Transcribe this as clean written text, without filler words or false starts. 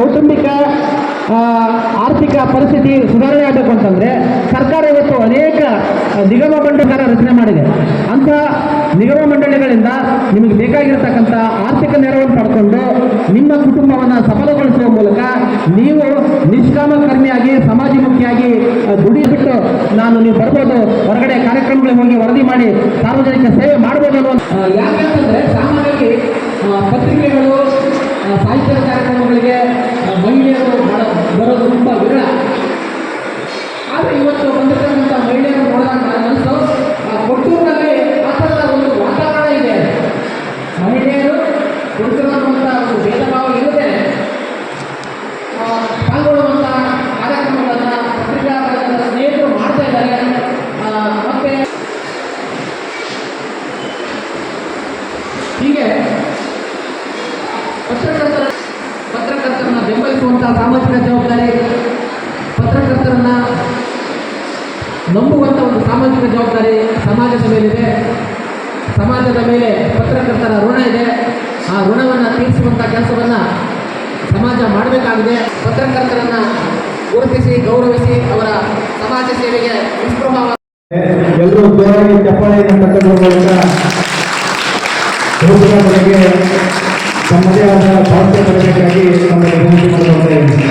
ಕೌಟುಂಬಿಕ ಆರ್ಥಿಕ ಪರಿಸ್ಥಿತಿ ಸುಧಾರಣೆ ಆಗಬೇಕು ಅಂತಂದರೆ ಸರ್ಕಾರ ಇವತ್ತು ಅನೇಕ ನಿಗಮ ಮಂಡಳಿಗಳ ರಚನೆ ಮಾಡಿದೆ. ಅಂಥ ನಿಗಮ ಮಂಡಳಿಗಳಿಂದ ನಿಮಗೆ ಬೇಕಾಗಿರತಕ್ಕಂಥ ಆರ್ಥಿಕ ನೆರವನ್ನು ಪಡ್ಕೊಂಡು ನಿಮ್ಮ ಕುಟುಂಬವನ್ನು ಸಫಲಗೊಳಿಸುವ ಮೂಲಕ ನೀವು ನಿಷ್ಕಾಮ ಕರ್ಮಿಯಾಗಿ ಸಮಾಜಮುಖಿಯಾಗಿ ದುಡಿಬಿಟ್ಟು ನೀವು ಬರ್ಬೋದು, ಹೊರಗಡೆ ಕಾರ್ಯಕ್ರಮಗಳಿಗೆ ಹೋಗಿ ವರದಿ ಮಾಡಿ ಸಾರ್ವಜನಿಕ ಸೇವೆ ಮಾಡ್ಬೋದು ಅನ್ನೋ ಯಾಕಂತಂದರೆ ಸಾಮಾನ್ಯವಾಗಿ ಪತ್ರಿಕೆಗಳು ಸಾಹಿತ್ಯದ ಕಾರ್ಯಕ್ರಮಗಳಿಗೆ ಮಹಿಳೆಯರು ಬರೋದು ತುಂಬ ವಿರಳ. ಆದರೆ ಇವತ್ತು ಬಂದಿರತಕ್ಕಂಥ ಮಹಿಳೆಯರು ನೋಡಿದಾಗ ಅನಿಸ್ತು ಕೊಟ್ಟೂರಿನಲ್ಲಿ ಆ ಥರದ ಒಂದು ವಾತಾವರಣ ಇದೆ. ಮಹಿಳೆಯರು ಕೊಡ್ತಿರುವಂಥ ಒಂದು ಭೇದ ಭಾವ ಇಲ್ಲದೆ ಪಾಲ್ಗೊಳ್ಳುವಂಥ ಕಾರ್ಯಕ್ರಮಗಳನ್ನು ಪತ್ರಿಕಾ ಸ್ನೇಹಿತರು ಮಾಡ್ತಾ ಇದ್ದಾರೆ. ಮತ್ತೆ ಹೀಗೆ ಪತ್ರಕರ್ತರನ್ನ ಬೆಂಬಲಿಸುವಂಥ ಸಾಮಾಜಿಕ ಜವಾಬ್ದಾರಿ, ಪತ್ರಕರ್ತರನ್ನ ನಂಬುವಂಥ ಒಂದು ಸಾಮಾಜಿಕ ಜವಾಬ್ದಾರಿ ಸಮಾಜದ ಮೇಲಿದೆ. ಸಮಾಜದ ಮೇಲೆ ಪತ್ರಕರ್ತರ ಋಣ ಇದೆ. ಆ ಋಣವನ್ನು ತೀರಿಸುವಂಥ ಕೆಲಸವನ್ನು ಸಮಾಜ ಮಾಡಬೇಕಾಗಿದೆ. ಪತ್ರಕರ್ತರನ್ನು ಗುರುತಿಸಿ ಗೌರವಿಸಿ ಅವರ ಸಮಾಜ ಸೇವೆಗೆ ನಿಷ್ಪ್ರಭಾವ ಎಲ್ಲರೂ ಜೋರಾಗಿ ಚಪ್ಪಾಳೆಯನ್ನು ತಟ್ಟುವುದರಿಂದ ತಮ್ಮದೇ ಆದ ಪಾತ್ರ ಪಡೆಯಬೇಕಾಗಿ ನಮಗೆ ವಿನಂತಿ ಮಾಡಿಕೊಳ್ತಾ ಇದ್ದೀನಿ.